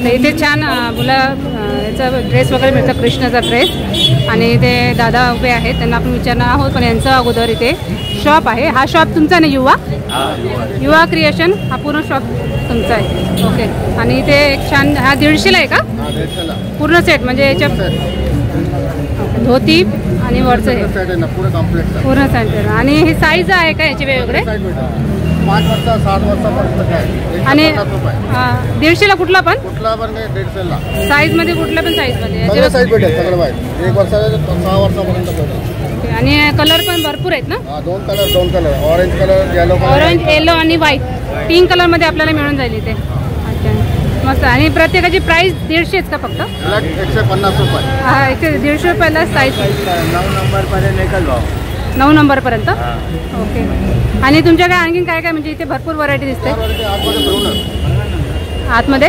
तर इथे छान याचा ड्रेस वगैरे मिळतं, कृष्णाचा ड्रेस. आणि ते दादा उभे आहेत, त्यांना आपण विचारणार आहोत. पण यांचं अगोदर इथे शॉप आहे. हा शॉप तुमचा नाही, युवा क्रिएशन हा पूर्ण शॉप तुमचा आहे. ओके. आणि इथे एक छान, हा 150ला आहे का पूर्ण सेट? म्हणजे याच्या धोती आणि वरचं हे पूर्ण सेंटर. आणि हे साईज आहे का याचे वेगवेगळे? 5 वर्ष 7 वर्षापर्यंत. आणि 150ला कुठला पण 150ला साईज मध्ये, कुठल्या पण साईज मध्ये साईज भेटेल सगळं पाहिजे. 1 वर्षाला 6 वर्षापर्यंत भेटेल. आणि कलर पण भरपूर आहेत ना? 2 कलर ऑरेंज कलर, येलो आणि व्हाईट, 3 कलर मध्ये आपल्याला मिळून जाईल इथे. अच्छा, मस्त. आणि प्रत्येकाची प्राइस 150च का फक्त? 150 रुपये. हा, 150 रुपयाला साईज. 9 नंबरपर्यंत निकाल भाव. 9 नंबरपर्यंत. ओके. आणि तुमच्याकडे आणखीन काय काय, म्हणजे इथे भरपूर व्हरायटी दिसते आतमध्ये.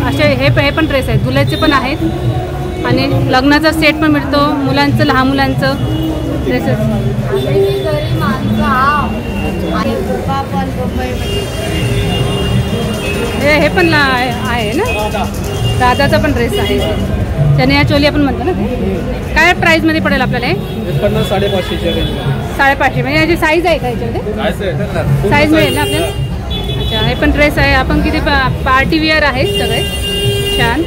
असे हे पण ड्रेस आहेत, दुल्ह्याचे पण आहेत. आणि लग्नाचा सेट पण मिळतो, मुलांचं, लहान मुलांचं ड्रेसेस. हे पण आहे ना, दादाचा पण ड्रेस आहे. चनिया चोली आपण म्हणतो ना. काय प्राइस मध्ये पडेल आपल्याला हे? 550-550च्या रेंज. 550. म्हणजे याची साईज आहे का याच्यामध्ये? साईज मिळेल ना आपल्याला? अच्छा, हे पण ड्रेस आहे. आपण किती पार्टी वेअर आहेत सगळे छान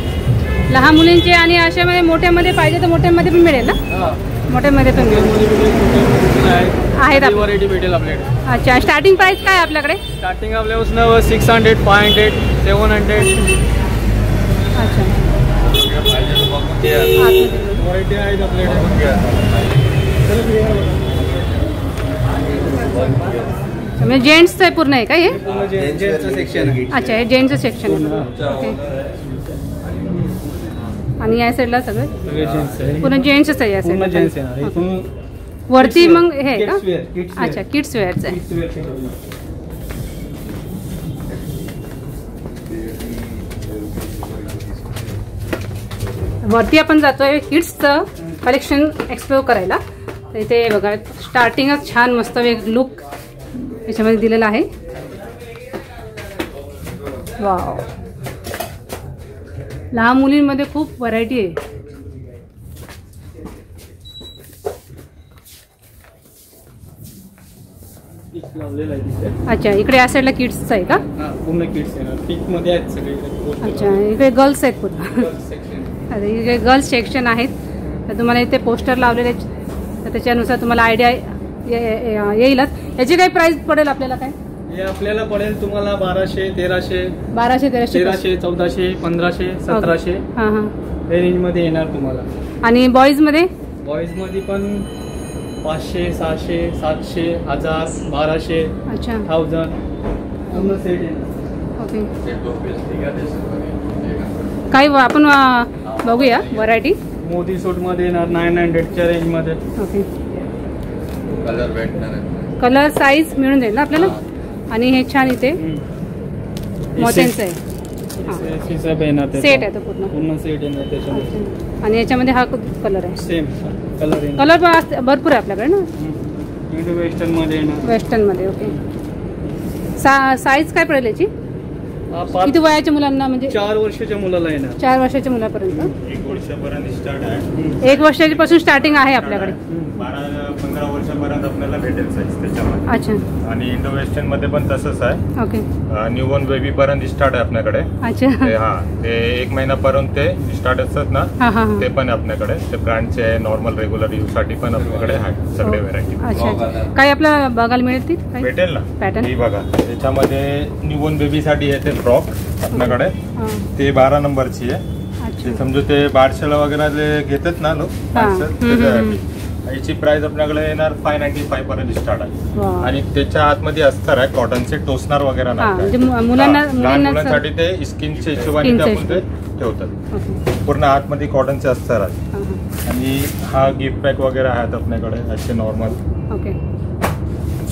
लहान मुलींचे. आणि अशामध्ये मोठ्यामध्ये पाहिजे तर मोठ्यामध्ये पण मिळेल ना? मोठ्यामध्ये पण आहेत व्हरायटी भेटेल आपल्याकडे. अच्छा, स्टार्टिंग प्राइस काय आपल्याकडे? स्टार्टिंग आपल्यापासून 600, 500, 700. अच्छा, व्हरायटी आहेत आपल्याकडे. म्हणजे जेंट्सचं पूर्ण आहे का हे? जेंट्सचं सेक्शन आहे. अच्छा, हे जेंट्सचं सेक्शन आहे. ओके. आणि या साईडला सगळे पूर्ण जेंट्सच आहे. या साईडला वरती मग हे का? अच्छा, किड्स वेअरचं आहे. वरती आपण जातोय किड्सचं कलेक्शन एक्सप्लोर करायला. तर इथे बघा, स्टार्टिंगच छान मस्त एक लुक याच्यामध्ये दिलेला आहे. वाव, लहान मुलींमध्ये खूप व्हरायटी आहे. अच्छा, इकडे या साईडला किड्सचं आहे का? पूर्ण किड्स आहे, पिंक मध्ये आहेत सगळे. अच्छा, इकडे गर्ल्स आहेत पूर्ण. अरे, इकडे गर्ल्स सेक्शन आहेत. तर तुम्हाला इथे पोस्टर लावलेले, तर त्याच्यानुसार तुम्हाला आयडिया येईलच. याची काही प्राइस पडेल आपल्याला? काय हे आपल्याला पडेल तुम्हाला 1200, 1300, 1300, 1400, 1500, 1700. हां हां, हे रेंज मध्ये येणार तुम्हाला. आणि बॉईज मध्ये? बॉईज मध्ये पण 500, 600, 700, 1000, 1200. अच्छा, 1000 पूर्ण सेट येणार. ओके. काही आपण बघूया व्हरायटी. मोदी सूट मध्ये येणार 900च्या रेंज मध्ये. ओके. कलर भेटणार, कलर साईज मिळून जाईल ना आपल्याला. आणि हे छान इथे मोत्यांचं आहे. सेट आहे तो पूर्ण सेट येणार त्याच्यामध्ये. आणि याच्यामध्ये हा कलर आहे, सेम कलर. कलर पण भरपूर आहे आपल्याकडे ना. इंडो वेस्टर्न मध्ये येणार. वेस्टर्न मध्ये. ओके. साईज काय पडेल याची? किती वयाच्या मुलांना? म्हणजे 4 वर्षाच्या मुलाला येणार. 4 वर्षाच्या मुलापर्यंत. 1 वर्षापर्यंत स्टार्ट आहे. 1 वर्षापासून स्टार्टिंग आहे आपल्याकडे. 12-15 वर्षापर्यंत आपल्याला भेटेल साईज त्याच्यामध्ये. अच्छा. आणि इंडो वेस्टर्न मध्ये पण तसंच आहे. ओके. न्यूबॉर्न बेबी पर्यंत स्टार्ट आहे आपल्याकडे. अच्छा. हा, ते 1 महिन्यापर्यंत ते स्टार्ट असतात ना, ते पण आपल्याकडे. ते ब्रँडचे आहे, नॉर्मल रेग्युलर यूज साठी पण आपल्याकडे आहे सगळे व्हरायटी. अच्छा, काय आपल्याला बघायला मिळतील? भेटेल ना पॅटर्न. ही बघा, त्याच्यामध्ये न्यूबॉर्न बेबी साठी येते फ्रॉक आपल्याकडे. ते 12 नंबरची आहे. समजा ते बारशाला वगैरे घेतात ना लोक, याची प्राइस आपल्याकडे येणार 595 पर्यंत स्टार्ट आहे. आणि त्याच्या आतमध्ये अस्तर आहे, कॉटनचे टोचणार वगैरे नाही. मुलांसाठी ते स्किनच्या हिशोबाने आपण ते ठेवतात. पूर्ण आतमध्ये कॉटनचे अस्तर आहे. आणि हा गिफ्ट पॅक वगैरे आहेत आपल्याकडे असे नॉर्मल.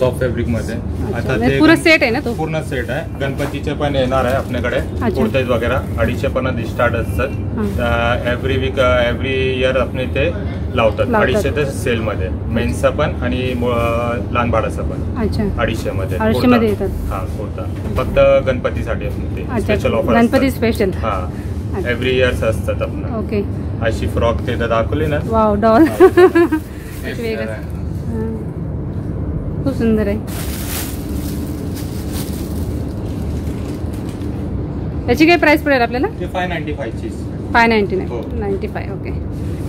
सॉफ्ट फॅब्रिक मध्ये. आता ते पूर्ण सेट आहे ना तो? पूर्ण सेट आहे. गणपतीचे पण येणार आहे आपल्याकडे. कुर्तेज वगैरे 250 पर्यंत स्टार्ट असतात. एव्हरी वीक एव्हरी इयर आपण ते लावतात. 250 ते सेल मध्ये. मेन्सचा पण आणि लहान बाळाचा पण. 250 मध्ये. 250 मध्ये येतात. हा कुर्ता फक्त गणपतीसाठी असते ते स्पेशल ऑफर. गणपती स्पेशल. हा एव्हरी इयर्स असतात आपण. ओके. अशी फ्रॉक ते दाखवली ना. Wow doll. खूप सुंदर आहे. याची काय प्राइस पडेल आपल्याला? 595 ची. 599. ओके.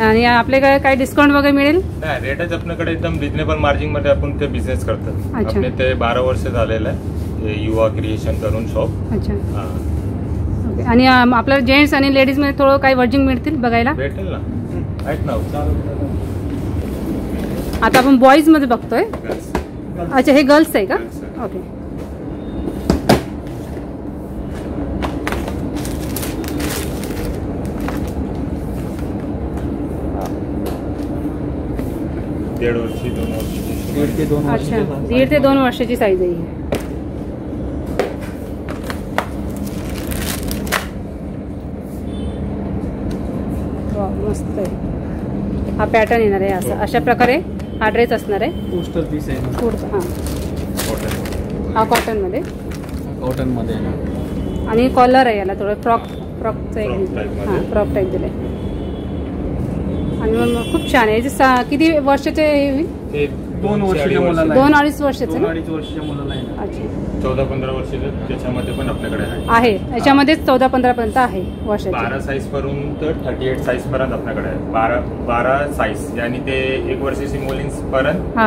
आणि आपल्याकडे काय डिस्काउंट वगैरे मिळेल? नाही, रेटच आपल्याकडे एकदम रिजनेबल मार्जिन मध्ये आपण ते बिझनेस करतात. आपले ते 12 वर्ष झालेलं आहे युवा क्रिएशन करून शॉप. अच्छा. ओके. आणि आपल्याला जेंट्स आणि लेडीज मध्ये थोडं काही वर्जिंग मिळतील बघायला? भेटेल ना. आहेत ना. आता आपण बॉईज मध्ये बघतोय. अच्छा, हे गर्ल्स आहे का? ओके. दीड वर्षी 2 वर्षी. अच्छा, 1.5 ते 2 वर्षाची साईज आहे. मस्त आहे. हा पॅटर्न येणार आहे असं. अशा प्रकारे हा ड्रेस असणार आहे. पोस्टर पीस आहे. कुर्ता. हा कॉटन मध्ये. कॉटन मध्ये आणि कॉलर आहे याला थोडं फ्रॉकचं एक. हा फ्रॉक टाईप दिलंय. आणि मग खूप छान आहे. किती वर्षाचे होईल? 2 वर्षाच्या मुलाला. 2-2.5 वर्षाचे. 2-2.5 वर्षाच्या मुलाला आहे. अच्छा. 14-15 वर्षाचे त्याच्यामध्ये पण आपल्याकडे आहे. याच्यामध्येच 14-15 पर्यंत आहे वर्षाचे. 12 साईज पर्यंत 38 साईज पर्यंत आपल्याकडे आहे. 12 साईज आणि ते 1 वर्षाची मुलींस पर्यंत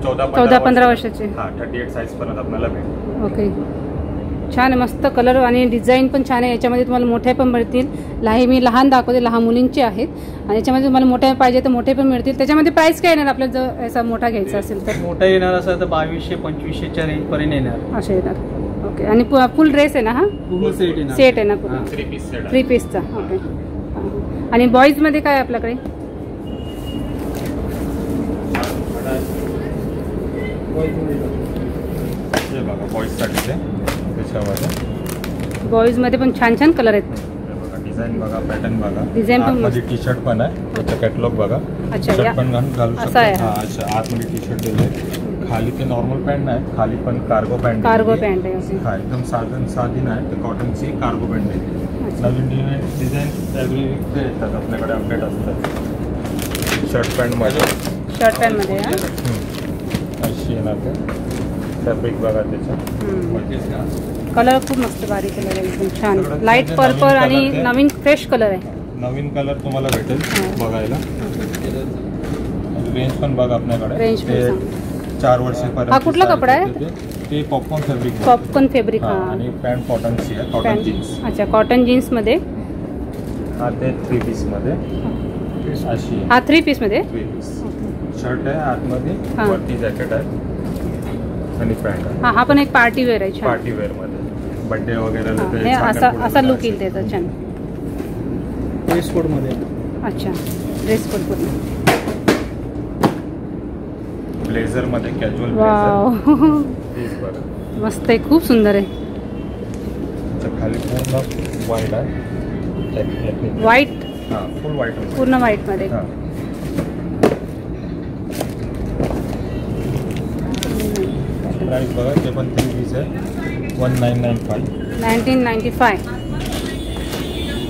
14-15 वर्षाचे. हा 38 साईज पर्यंत आपल्याला भेटेल. ओके. छान आहे. मस्त कलर आणि डिझाईन पण छान आहे. याच्यामध्ये तुम्हाला मोठे पण मिळतील. मी लहान दाखवते. लहान मुलींचे आहेत. आणि याच्यामध्ये तुम्हाला मोठे पाहिजे तर मोठे पण मिळतील. त्याच्यामध्ये प्राइस काय येणार आपल्याला जर असा मोठा घ्यायचा असेल तर? मोठा येणार असेल तर 2200-2500च्या रेंज पर्यंत येणार. असं येणार. ओके. आणि फुल ड्रेस आहे ना? हा पूर्ण सेट येणार. सेट आहे ना पूर्ण? 3 पीस सेट. 3 पीसचा. ओके. आणि बॉईज मध्ये काय आपल्याकडे? बॉईज साठी बॉईज मध्ये पण छान छान कलर आहेत. डिझाईन बघा, पॅटर्न बघा. डिझाईन पण मध्ये टी शर्ट पण आहे. त्याचा कॅटलॉग बघा. अच्छा. शर्ट पण घालू असं आहे. शकता. अच्छा. आतमध्ये टी शर्ट दिले. खाली ते नॉर्मल पॅन्ट नाही. खाली पण कार्गो पॅन्ट. कार्गो पॅन्ट आहे. हा एकदम साधी नाही. तर कॉटनची कार्गो पॅन्ट आहे. नवीन डिझाईन एव्हरी वीक येतात आपल्याकडे. अपडेट असतात. शर्ट पॅन्ट मध्ये. शर्ट पॅन्ट मध्ये अशी येणार ते. फॅब्रिक बघा त्याचा. कलर खूप मस्त भारी कलर आहे. एकदम छान लाईट पर्पल आणि नवीन फ्रेश कलर आहे. नवीन कलर तुम्हाला भेटेल बघायला. रेंज पण बघा आपल्याकडे. रेंज ते 4 वर्षापर्यंत. हा कुठला कपडा आहे? ते पॉपकॉर्न फॅब्रिक. Popcorn fabric. आणि पॅन्ट कॉटनची आहे. Cotton jeans. अच्छा. कॉटन जीन्स मध्ये. हा ते 3 पीस मध्ये अशी. हा 3 पीस मध्ये. 3 पीस. शर्ट आहे आतमध्ये. वरती जॅकेट आहे आणि पॅन्ट आहे. हा पण एक पार्टी वेअर आहे. पार्टी वेअर मध्ये बर्थडे वगैरे असा लुक येईल त्याचा. छान. ड्रेस कोड मध्ये. अच्छा. ड्रेस कोड पूर्ण. ब्लेझर मध्ये कॅज्युअल. वाव. मस्त आहे. खूप सुंदर आहे. खाली पूर्ण व्हाईट आहे. व्हाईट. हा फुल व्हाईट. पूर्ण व्हाईट मध्ये. प्राइस बघा. ते पण 3 पीस आहे. 1995. 1995.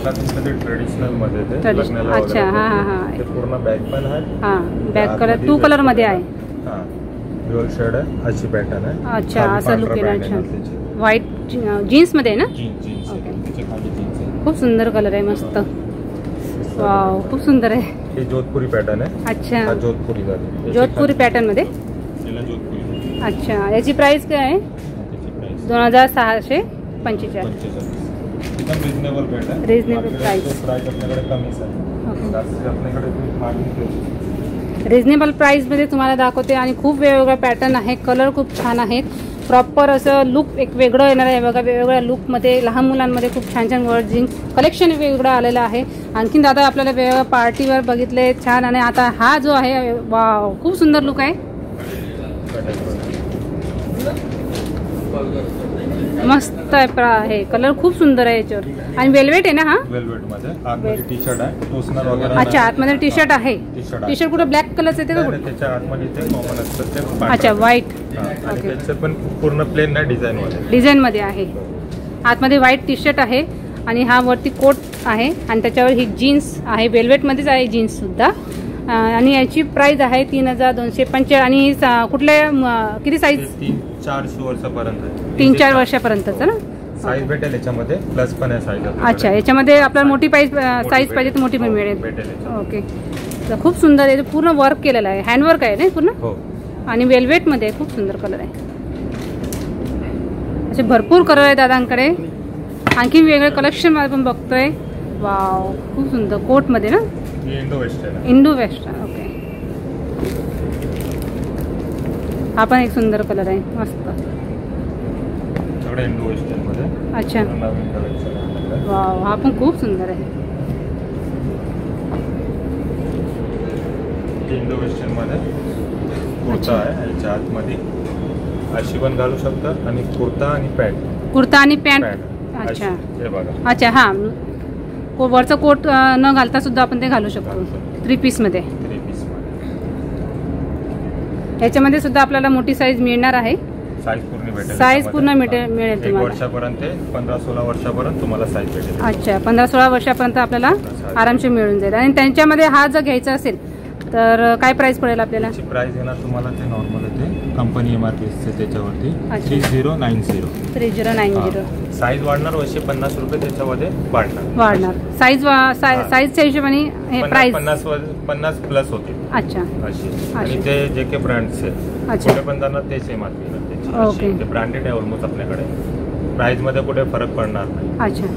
तुमचं ते ट्रेडिशनल मध्ये ते लग्नाला अच्छा. वगैरे हा हा हा. ते पूर्ण बॅग पण आहे. हा बॅक कलर 2 कलर मध्ये आहे. हा ड्युअल शेड आहे. अशी पॅटर्न आहे. अच्छा. असा लुक येणार. छान. व्हाईट जीन्स मध्ये आहे ना? जीन्स. त्याच्या खाली जीन्स आहे. खूप सुंदर कलर आहे. मस्त. वाव. खूप सुंदर आहे. हे जोधपुरी पॅटर्न आहे. अच्छा. हा जोधपुरी झाली. जोधपुरी पॅटर्न मध्ये. याला जोधपुरी. अच्छा. याची प्राइस काय आहे? 2645. एकदम रिजनेबल रेट आहे. Reasonable price. प्राइस आपल्याकडे कमीच आहे. आपल्याकडे मार्जिन. रिजनेबल प्राइस मध्ये तुम्हाला दाखवते. आणि खूप वेगवेगळ्या पॅटर्न आहे. कलर खूप छान आहेत. प्रॉपर असं लुक एक वेगळं येणार आहे बघा. वेगवेगळ्या लुकमध्ये लहान मुलांमध्ये खूप छान छान वर्जिंग कलेक्शन वेगळं आलेलं आहे. आणखीन दादा आपल्याला वेगवेगळ्या पार्टीवर बघितले छान. आणि आता हा जो आहे वाव खूप सुंदर लुक आहे. मस्त आहे कलर, खूप सुंदर आहे याच्यावर. आणि वेलवेट आहे ना हा? वेलवेट मध्ये आतमध्ये टी शर्ट आहे, टोसनर वगैरे. अच्छा, आतमध्ये टी शर्ट आहे. टी शर्ट कुठे ब्लॅक कलरचं येते का? त्याच्या आतमध्ये ते कॉमन असतं ते. अच्छा, व्हाईट. आणि त्याचं पण पूर्ण प्लेन नाही, डिझाईन मध्ये आहे. आतमध्ये व्हाईट टी शर्ट आहे आणि हा वरती कोट आहे आणि त्याच्यावर ही जीन्स आहे, वेलवेट मध्येच आहे जीन्स सुद्धा. आणि याची प्राइस आहे 3250. आणि कुठल्या किती साईज? 3-4 वर्षापर्यंत. 3-4 वर्षापर्यंतच ना साईज भेटेल याच्यामध्ये, प्लस पण आहे साईज. अच्छा, याच्यामध्ये आपल्याला मोठी साईज पाहिजे तर मोठी पण मिळेल. ओके, तर खूप सुंदर आहे, पूर्ण वर्क केलेलं आहे, हँडवर्क आहे ना पूर्ण. हो. आणि वेलवेट मध्ये खूप सुंदर कलर आहे. असे भरपूर कलर आहे दादांकडे. आणखी वेगळे कलेक्शन मध्ये पण बघतोय. वाव, खूप सुंदर कोट मध्ये ना. Indo western. Indo western. Okay, हा पण एक सुंदर कलर आहे, मस्त. इंडो वेस्टर्न मध्ये. अच्छा, वाव, हा पण खूप सुंदर आहे. इंडो वेस्टर्न मध्ये कुर्ता आहे, याच्या आतमध्ये अशी पण घालू शकतात. आणि कुर्ता आणि पॅन्ट. कुर्ता आणि पॅन्ट. अच्छा, हे बघा. अच्छा, हा वरचा कोट न घालता सुद्धा आपण ते घालू शकतो. 3 पीस मध्ये. याच्यामध्ये सुद्धा आपल्याला मोठी साईज मिळणार आहे. साईज पूर्ण भेटेल. साईज पूर्ण मिळेल 1 तुम्हाला. वर्षापर्यंत 15-16 वर्षापर्यंत तुम्हाला साईज भेटेल. अच्छा, 15-16 वर्षापर्यंत आपल्याला आरामशीर मिळून जाईल. आणि त्यांच्यामध्ये हा जर घ्यायचा असेल तर काय प्राइस पडेल आपल्याला? प्राइस येणार तुम्हाला ते नॉर्मल आहे, कंपनी MRP त्याच्यावरती 3090. साईज वाढणार 250 रुपये त्याच्यामध्ये वाढणार. साईजच्या हिशोबाने हे प्राइस 50 प्लस होते. अच्छा, अशी. आणि ते जे काही ब्रँड्स आहेत कुठे पण जाणार तेच MRP ना. ओके, ते ब्रँडेड आहे ऑलमोस्ट आपल्याकडे. प्राइस मध्ये कुठे फरक पडणार नाही. अच्छा,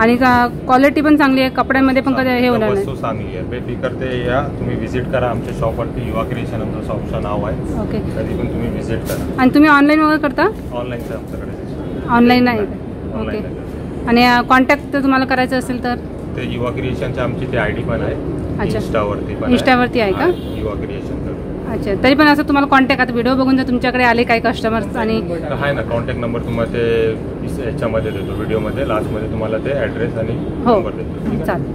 आणि क्वालिटी पण चांगली आहे, कपड्यांमध्ये पण कधी हे होणार नाही. वस्तू चांगली आहे, बेफिकर ते या, तुम्ही व्हिजिट करा आमच्या शॉपवरती. युवा क्रिएशन आमचं शॉपचं नाव आहे. ओके, कधी पण तुम्ही व्हिजिट करा. आणि तुम्ही ऑनलाईन वगैरे करता? ऑनलाईनचं आमच्याकडे. ऑनलाईन नाही. ओके, आणि कॉन्टॅक्ट तुम्हाला करायचं असेल तर ते युवा क्रिएशनचे आमची ते ID पण आहे. अच्छा, इंस्टावरती आहे का? युवा क्रिएशन. अच्छा, तरी पण असं तुम्हाला कॉन्टॅक्ट, आता व्हिडिओ बघून जर तुमच्याकडे आले काही कस्टमर्स आणि आहे ना, कॉन्टॅक्ट नंबर तुम्हाला ते याच्यामध्ये देतो, व्हिडिओमध्ये लास्टमध्ये तुम्हाला ते ॲड्रेस आणि नंबर देतो. चालेल.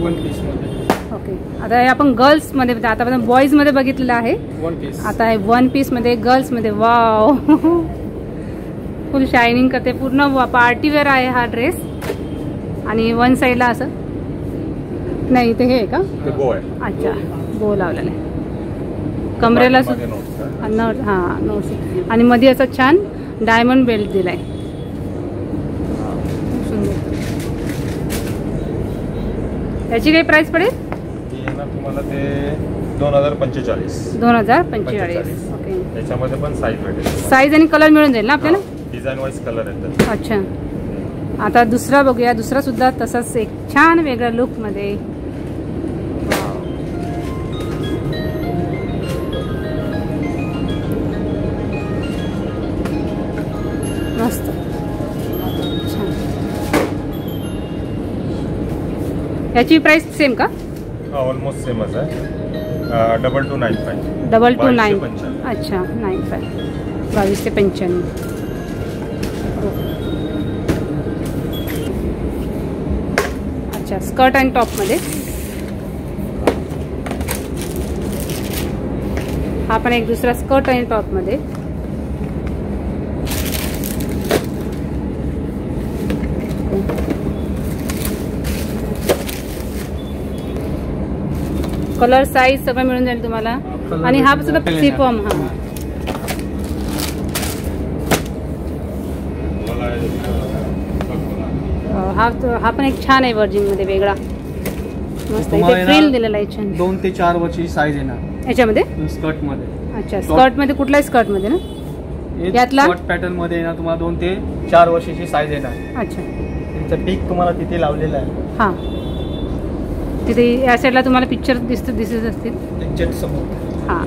1 पीस मध्ये. ओके, आता हे आपण गर्ल्समध्ये, आतापर्यंत बॉईजमध्ये बघितलेलं आहे. 1 पीस. आता हे 1 पीसमध्ये गर्ल्समध्ये. वाव, फुल शायनिंग करते, पूर्ण पार्टीवेअर आहे हा ड्रेस. आणि वन साईडला असं नाही, ते हे आहे का? ते बो आहे. अच्छा, बो लावलेला आहे कमरेला. नोट्स. आणि मध्ये असं छान डायमंड बेल्ट दिलाय. याची काही प्राइस पडेल? तुम्हाला ते 2045. 2045. ओके, याच्यामध्ये पण साईज भेटेल. साईज आणि कलर मिळून जाईल ना आपल्याला? डिझाईन वाईज कलर येतात. अच्छा, आता दुसरा बघूया. दुसरा सुद्धा तसाच एक छान वेगळ्या लुक मध्ये. मस्त, छान. याची प्राइस सेम का? ऑलमोस्ट सेमच आहे. 2295. 2295. अच्छा, 95. 2295. अच्छा, स्कर्ट आणि टॉप मध्ये. हा पण एक दुसरा स्कर्ट आणि टॉप मध्ये. कलर साईज सगळं मिळून जाईल तुम्हाला. आणि हा सुद्धा सिफॉर्म. हा पण एक छान आहे, वर्जिन मध्ये वेगळा, मस्त. इथे फ्रिल दिलेला आहे छान. 2 ते 4 वर्षाची साईज येणार याच्यामध्ये स्कर्ट मध्ये. अच्छा, स्कर्ट मध्ये कुठल्याही स्कर्ट मध्ये ना? यातला स्कर्ट पॅटर्न मध्ये येणार तुम्हाला 2 ते 4 वर्षाची साईज येणार. अच्छा, त्याचं पिक तुम्हाला तिथे लावलेलं आहे. हा, तिथे या साईडला तुम्हाला पिक्चर दिसत असतील. एक्झॅक्ट समोर. हा,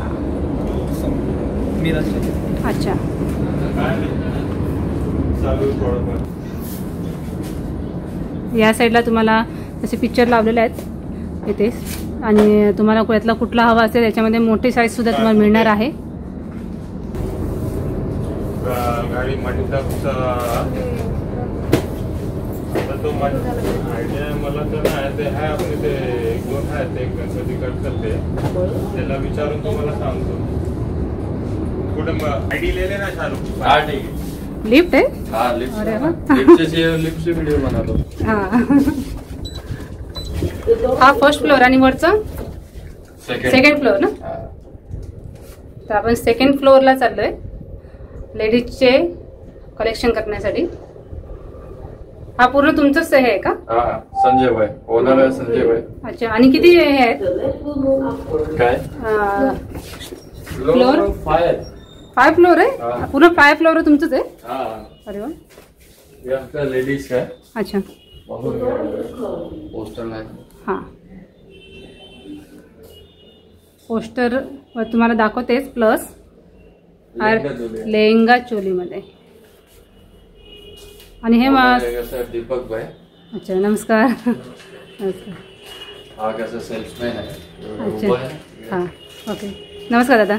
मिरर. अच्छा. या साईडला तुम्हाला तसे पिक्चर लावलेले आहेत इथे. आणि तुम्हाला यातला कुठला हवा असेल याच्यामध्ये मोठी साईज सुद्धा तुम्हाला मिळणार आहे. गाडी मंडपचा आता तो आयडिया मला तर नाही ते आहे आपले ते 1-2 आहेत ते गणपती कट करते त्याला विचारून तुम्हाला सांगतो कुठे आयडी ले ना शाहरुख हाँ ठीक है लिफ्ट है हाँ लिफ्ट अरे वाह लिफ्ट से वीडियो बना दो हा फर्स्ट फ्लोर आणि वरचा सेकंड फ्लोर ना हाँ तर आपण सेकंड फ्लोअरला चाललोय लेडीजचे कलेक्शन करण्यासाठी हा पूर्ण तुमचंच हे आहे का हाँ संजय भाई ओनर है संजय भाई अच्छा आणि किती हे आहेत काय फ्लोर 5 फ्लोर आहे हाँ. पूर्ण 5 फ्लोर तुमचंच आहे हाँ अरे वा ये आपका लेडीज का है अच्छा पोस्टर लाइन हां पोस्टर तुम्हाला दाखवतेच प्लस लेहंगा चोलीमध्ये आणि हे सर दीपक भाई अच्छा नमस्कार नमस्कार हा कैसा सेल्समॅन आहे अच्छा हां ओके नमस्कार दादा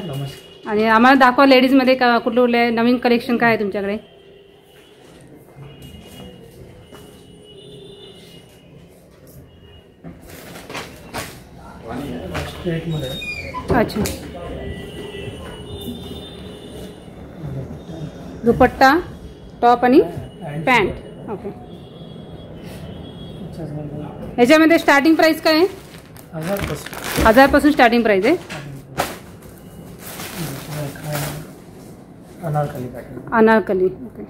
आणि आम्हाला दाखवा लेडीजमध्ये का कुठले कुठले नवीन कलेक्शन काय आहे तुमच्याकडे अच्छा दुपट्टा टॉप आणि पॅन्ट ओके याच्यामध्ये स्टार्टिंग प्राइस काय आहे 1000 पासून स्टार्टिंग प्राइस आहे अनारकली ओके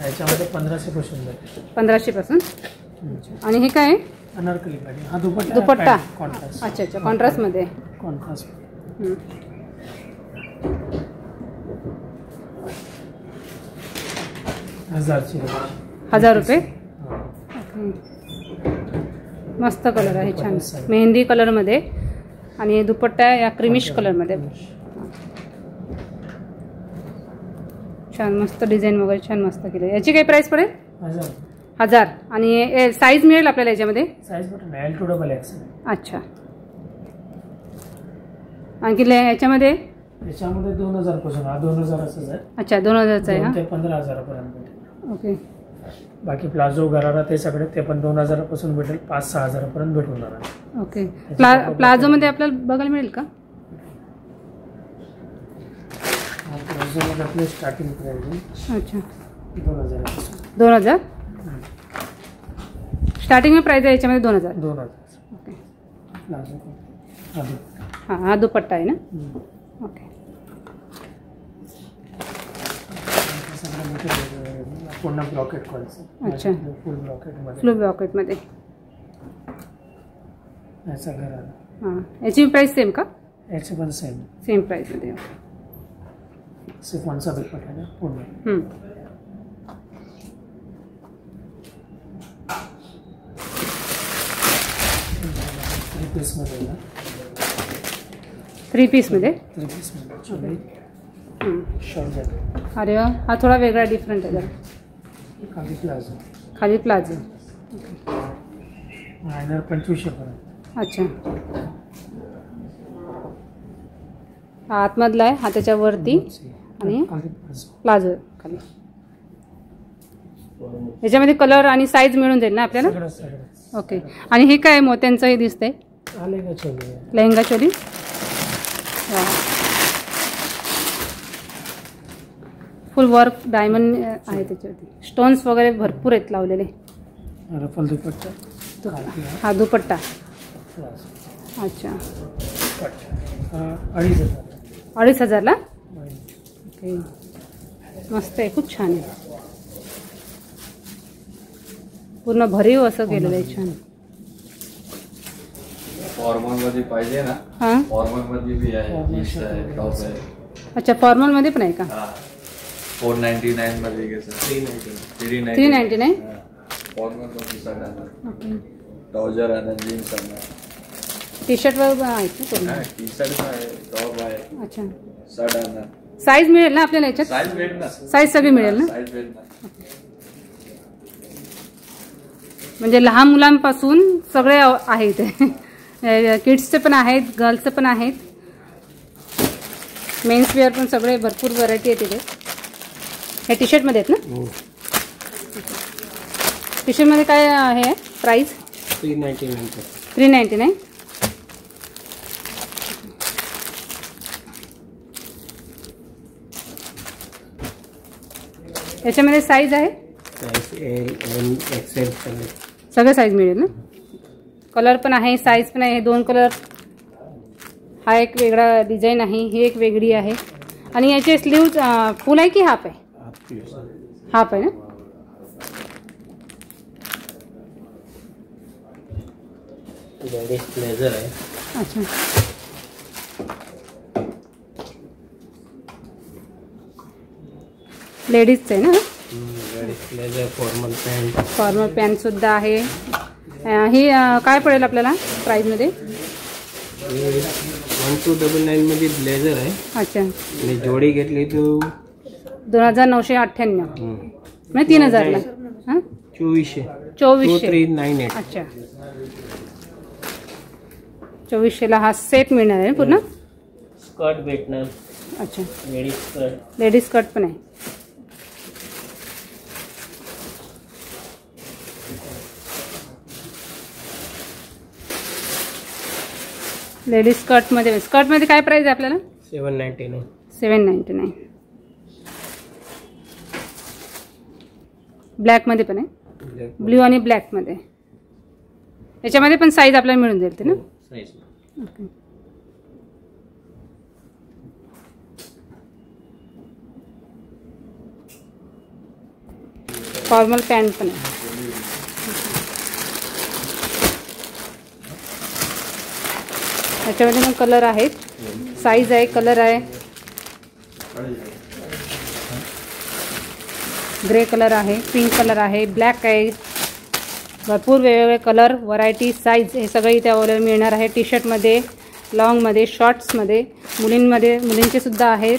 याच्यामध्ये 1500 पासून जाते 1500 पासून आणि हे काय आहे अनारकली पॅटर्न हा दुपट्टा दुपट्टा कॉन्ट्रास्ट अच्छा अच्छा कॉन्ट्रास्ट मध्ये कॉन्ट्रास्ट 1000 रुपये मस्त कलर आहे छान मेहंदी कलर मध्ये आणि दुपट्टा या क्रीमिश कलर मध्ये छान मस्त डिझाईन वगैरे छान मस्त केलं याची काय प्राइस पडेल 1000 आणि साईज मिळेल आपल्याला याच्यामध्ये size button L to XL अच्छा आणखी याच्यामध्ये 2000 पासून हा 2000 असाच आहे अच्छा 2000 चा आहे हा ते 15000 पर्यंत ओके बाकी प्लाझो गरारा ते सगळे ते पण 2000 पासून भेटेल 5-6000 पर्यंत भेटून जाणार ओके प्लाझो मध्ये आपल्याला बघायला मिळेल का प्लाझो मध्ये आपली स्टार्टिंग प्राइस अच्छा 2000 पासून 2000 स्टार्टिंग में प्राइस आहे याच्यामध्ये 2000 ओके प्लाझो हां हा दुपट्टा आहे ना ओके पूर्ण ब्लॉकेट कॉन्सेप्ट अच्छा फुल ब्लॉकेट मध्ये फुल ब्लॉकेटमध्ये याचा गरारा हां याची प्राइस सेम का याचे पण सेम प्राइसमध्ये सिफॉनचा दुपट्टा आहे पूर्ण थ्री पीस मध्ये अरे वा हा थोडा वेगळा डिफरंट आहे जरा खाली प्लाझो मायनर 2500 पर्यंत अच्छा हा आतमधला आहे हा त्याच्यावरती आणि प्लाझो खाली याच्यामध्ये कलर आणि साईज मिळून जाईल ना आपल्याला ओके आणि हे काय मोत्यांचं हे दिसतंय लेहंगा चोली फुल वर्क डायमंड आहे त्याच्यावरती स्टोन्स वगैरे भरपूर आहेत लावलेले रफल दुपट्टा हा दुपट्टा अच्छा 2500 ओके मस्त आहे खूप छान आहे पूर्ण भरीव असं केलेलं आहे छान फॉर्मल मध्ये पाहिजे ना हां फॉर्मल मध्ये भी आहे जीन्स आहे टॉप आहे अच्छा फॉर्मल मध्ये पण आहे का 499 मध्ये कसं 399 फॉर्मल मध्ये सगळं ओके ट्राउजर आणि जीन्स आहे टी शर्ट वर आहेत ना पूर्ण टी शर्ट आहे टॉप आहे अच्छा शर्ट आहे साईज मिळेल ना आपल्याला याच्यात साईज भेट ना साईज सगळी मिळेल ना साईज भेट ना म्हणजे लहान मुलांपासून सगळे आहे इथे किड्सचे पण आहेत गर्ल्सचे पण आहेत मेन्स वेअर पण सगळे भरपूर व्हरायटी आहे तिथे. हे टी शर्टमध्ये आहेत ना? टी शर्टमध्ये काय हे आहे प्राईस? 399. याच्यामध्ये साईज आहे? सगळे साईज मिळेल ना? कलर पण आहे, साईज पण आहे. 2 कलर. हा एक वेगळा डिझाईन आहे, ही एक वेगळी आहे. आणि याचे स्लीव्ज फुल आहे की हाफ आहे? हाफ आहे ना? ब्लेझर आहे. अच्छा. लेडीजचं आहे ना? ब्लेझर, फॉर्मल पॅन्ट सुद्धा आहे. ही काय पडेल आपल्याला प्राईजमध्ये? 1299 मध्ये ब्लेझर आहे. अच्छा. आणि जोडी घेतली तो 2998 म्हणजे 3000ला. हां 2498. अच्छा. 2400ला हा सेट मिळणार आहे पूर्ण. स्कर्ट भेटणार. अच्छा. लेडीज स्कर्ट पण आहे. लेडीज स्कर्टमध्ये काय प्राइस आहे आपल्याला? 799. ब्लॅकमध्ये पण आहे, ब्ल्यू आणि ब्लॅकमध्ये. याच्यामध्ये पण साईज आपल्याला मिळून जाईल ते ना? ओके. फॉर्मल पॅन्ट पण आहे. याच्यामध्ये पण कलर आहेत, साईज आहे, कलर आहे. ग्रे कलर आहे, पिंक कलर आहे, ब्लॅक आहे. भरपूर वेगवेगळे कलर, व्हरायटी, साईज हे सगळे इथे अवेलेबल मिळणार आहे. टी शर्टमध्ये, लॉंगमध्ये, शॉर्ट्समध्ये, मुलींचे सुद्धा आहेत.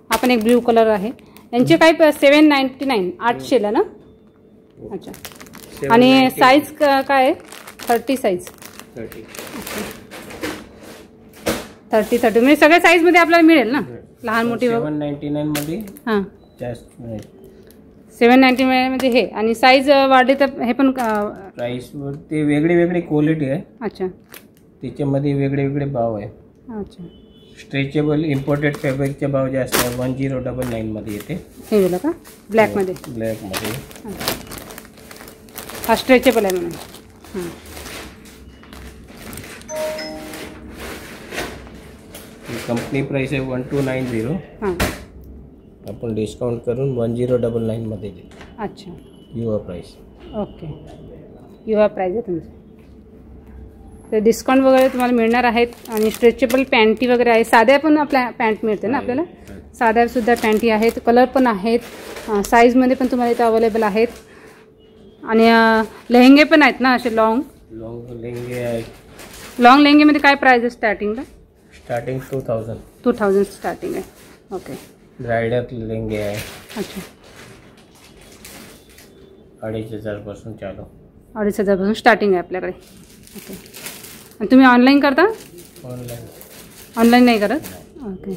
आपण एक ब्ल्यू कलर आहे. यांचे काय 799, 800ला ना? अच्छा. आणि साईज काय आहे? 30 साईज. 30 म्हणजे सगळ्या साईजमध्ये आपल्याला मिळेल ना? लहान मोठी. 799 मध्ये. हां जास्त 799 मध्ये हे. आणि साईज वाढली तर हे पण प्राइस ते वेगळी क्वालिटी आहे. अच्छा. त्याच्यामध्ये वेगळे भाव आहे. अच्छा. स्ट्रेचेबल इम्पोर्टेड फॅब्रिकचे भाव जास्त आहे. 1099 मध्ये येते. हे गेलं का? ब्लॅकमध्ये. हा स्ट्रेचेबल आहे म्हणून. कंपनी प्राइस आहे 1290. हां. आपण डिस्काउंट करून 1099 मध्ये देतो. अच्छा. Your price. Okay. Your price आहे तुमचं. तर डिस्काउंट वगैरे तुम्हाला मिळणार आहेत. आणि स्ट्रेचेबल पॅन्टी वगैरे आहे. साध्या पण आपल्या पॅन्ट मिळते ना आपल्याला? साध्यासुद्धा पॅन्टी आहेत, कलर पण आहेत, साईजमध्ये पण तुम्हाला इथं अवेलेबल आहेत. आणि लेहंगे पण आहेत ना असे लॉंग लेहंगे आहे. लॉंग लेहंगेमध्ये काय प्राइस आहे स्टार्टिंगला? स्टार्टिंग 2000 स्टार्टिंग आहे. ओके. ब्रायडल लेहंगे आहे. अच्छा. 2500 पासून चालू. 2500 पासून स्टार्टिंग आहे आपल्याकडे. ओके. आणि तुम्ही ऑनलाईन करता? ऑनलाईन नाही करत? ओके.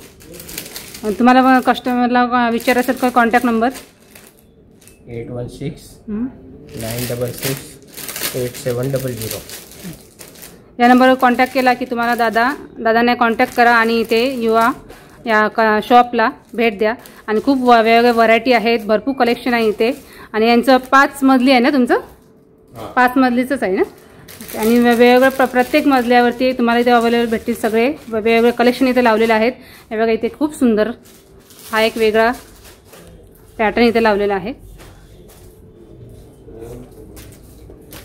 तुम्हाला कस्टमरला विचारायचं का कॉन्टॅक्ट नंबर? 816-966-8700. या नंबरवर कॉन्टॅक्ट केला की तुम्हाला दादांना कॉन्टॅक्ट करा आणि इथे युवा या शॉपला भेट द्या. आणि खूप वेगवेगळ्या व्हरायटी आहेत, भरपूर कलेक्शन आहे इथे. आणि यांचं 5 मजली आहे ना तुमचं? 5 मजलीचंच आहे ना? आणि वेगवेगळ्या प्रत्येक मजल्यावरती तुम्हाला इथे अवेलेबल भेटतील सगळे वेगवेगळे कलेक्शन इथे लावलेले आहेत. हे बघा इथे खूप सुंदर हा एक वेगळा पॅटर्न इथे लावलेला आहे.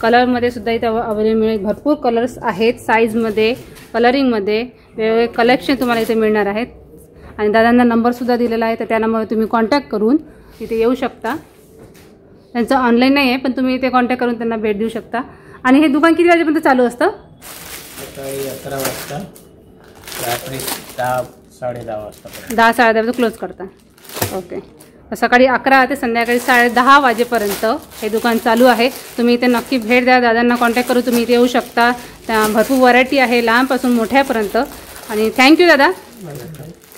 कलरमध्ये सुद्धा इथे अवेलेबल मिळेल. भरपूर कलर्स आहेत, साईजमध्ये, कलरिंगमध्ये वेगवेगळे कलेक्शन तुम्हाला इथे मिळणार आहेत. आणि दादांना नंबरसुद्धा दिलेला आहे, तर त्या नंबरवर तुम्ही कॉन्टॅक्ट करून इथे येऊ शकता. त्यांचं ऑनलाईन नाही आहे, पण तुम्ही इथे कॉन्टॅक्ट करून त्यांना भेट देऊ शकता. आणि हे दुकान किती वाजेपर्यंत चालू असतं? सकाळी 11 वाजता, रात्री 10-10:30 वाजता. 10-10:30 क्लोज करता. ओके. सकाळी 11 ते संध्याकाळी 10:30 वाजेपर्यंत हे दुकान चालू आहे. तुम्ही इथे नक्की भेट द्या. दादांना कॉन्टॅक्ट करून तुम्ही इथे येऊ शकता. भरपूर व्हरायटी आहे लहानपासून मोठ्यापर्यंत. आणि थँक्यू दादा.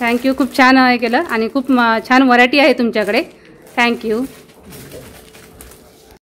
थँक्यू. खूप छान हे केलं आणि खूप छान व्हरायटी आहे तुमच्याकडे. थँक्यू.